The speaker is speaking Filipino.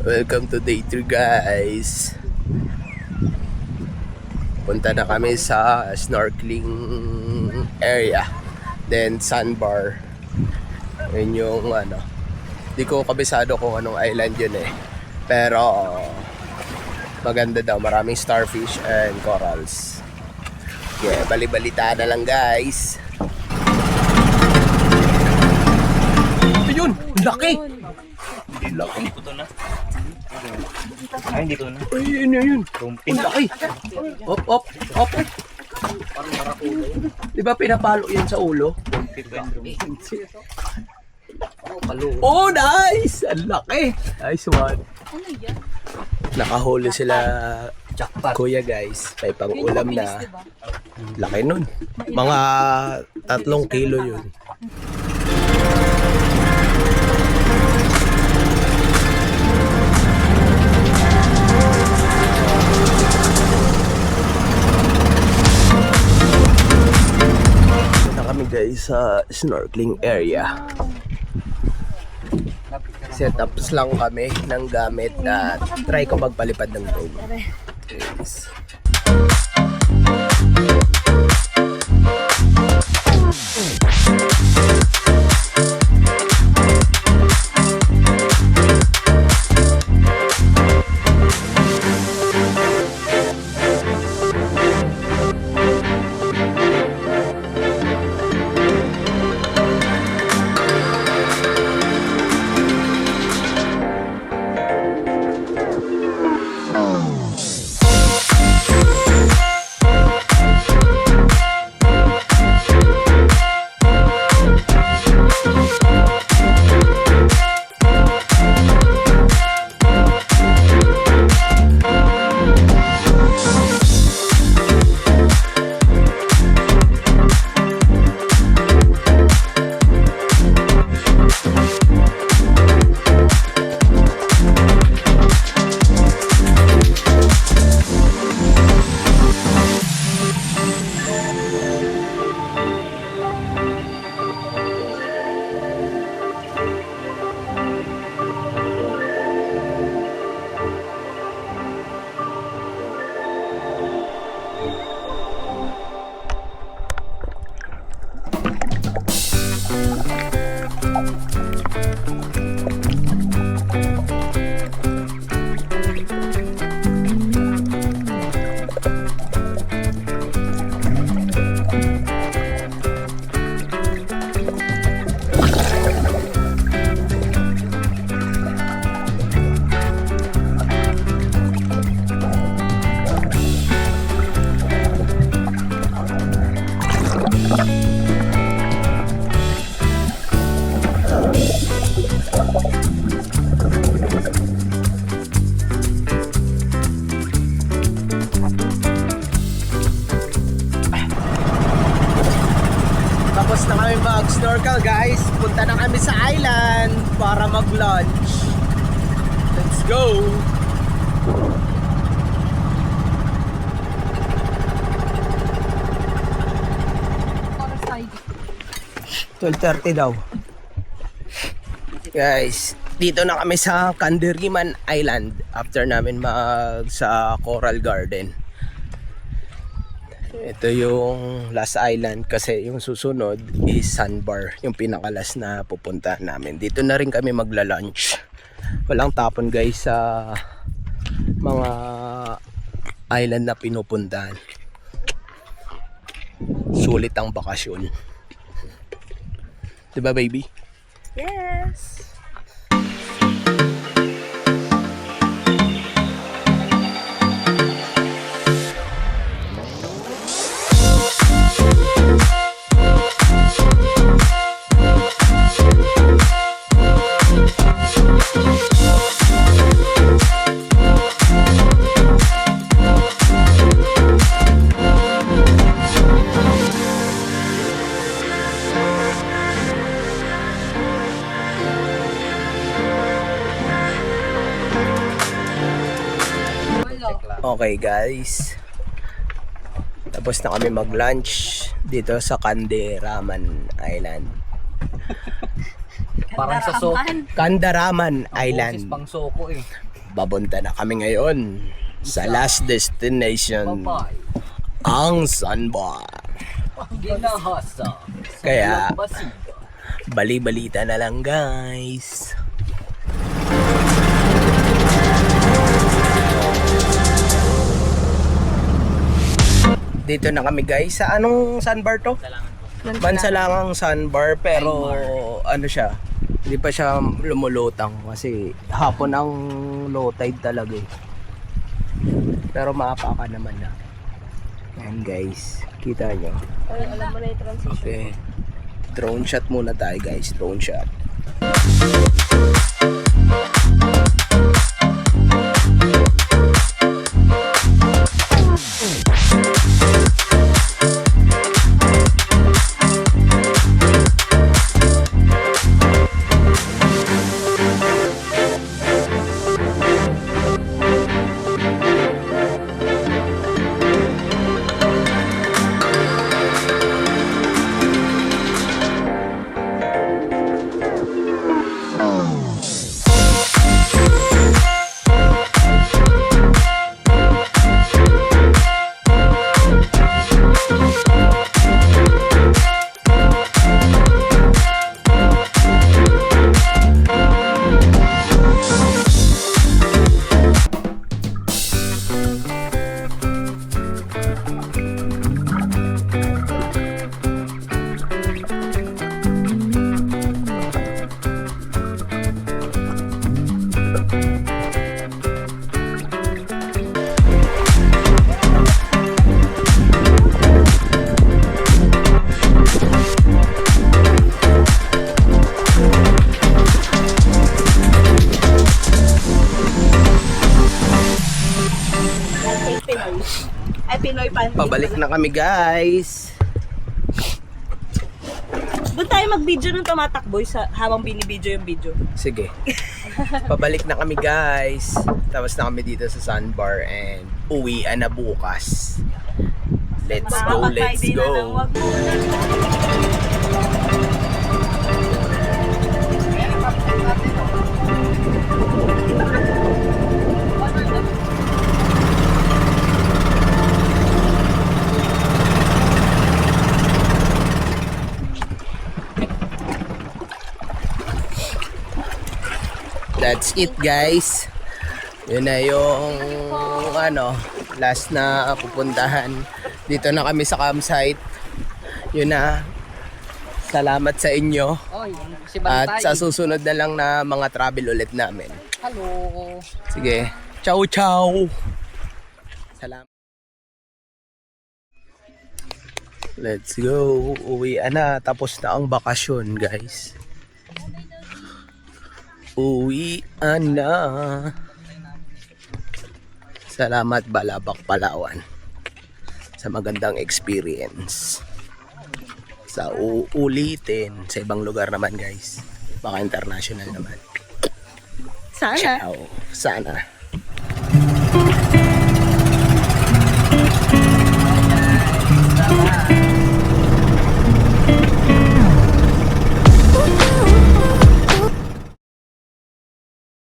Welcome to day 3 guys. Punta na kami sa snorkeling area. Then sandbar. Yun yung ano. Di ko kabisado kung anong island yun eh. Pero maganda daw. Maraming starfish and corals. Yeah, bali-balita na lang guys. Ayun! Laki! Laki! Ito na. Ay, hindi to na. Ay, yun. Rumpin. Ang laki. Op. Di ba pinapalo yan sa ulo? Oh, nice! Ang laki. Nice one. Nakahuli sila kuya guys. May pang-ulam na. Laki nun. Mga 3 kilo yun. Guys, sa snorkeling area. Setups lang kami ng gamit at try ko magpalipad ng drone. Yes. Tapos na kami mag-snorkel guys. Punta na kami sa island para mag-lunch. Let's go! $12:30 daw. Guys, dito na kami sa Candiriman Island after namin sa Coral Garden. Ito yung last island kasi yung susunod is Sandbar, yung pinakalas na pupunta namin. Dito na rin kami magla-lunch. Walang tapon guys sa mga island na pinupuntahan. Sulit ang bakasyon. Diba baby? Yes! Okay guys, tapos na kami mag-lunch dito sa Candiriman Island. Parang sa so. Kandaraman Boses Island. pang soko eh. Babunta na kami ngayon sa last destination, Bye-bye. ang Sandbar. Ginahasa. Kaya, Basiga. bali-balita na lang guys. Dito na kami guys sa anong sandbar to? Mansalangang sandbar, pero ano siya, hindi pa siya lumulutang kasi hapon ang low tide talaga eh. Pero maapaka naman na. Ayan guys, kita nyo. Alam mo na yung transition. Okay. Drone shot muna tayo guys, drone shot. Pinoy. Ay, Pinoy pan. Pabalik na kami guys. Doon tayo mag-video nung tumatakboy sa habang binibidyo yung video. Sige. Pabalik na kami guys. Tapos na kami dito sa sandbar and uwian na bukas. Let's go, let's go. That's it guys. Yun na yung ano, last na pupuntahan. Dito na kami sa campsite. Yun na. Salamat sa inyo. Oy, si At Bantay. sa susunod na lang na mga travel ulit namin. Hello. Sige. Ciao ciao. Salamat. Let's go. Uwi na. Tapos na ang bakasyon guys. Uwi na. Salamat Balabac, Palawan sa magandang experience. Sa uulitin sa ibang lugar naman guys. Baka international naman. Sana. Ciao. Sana.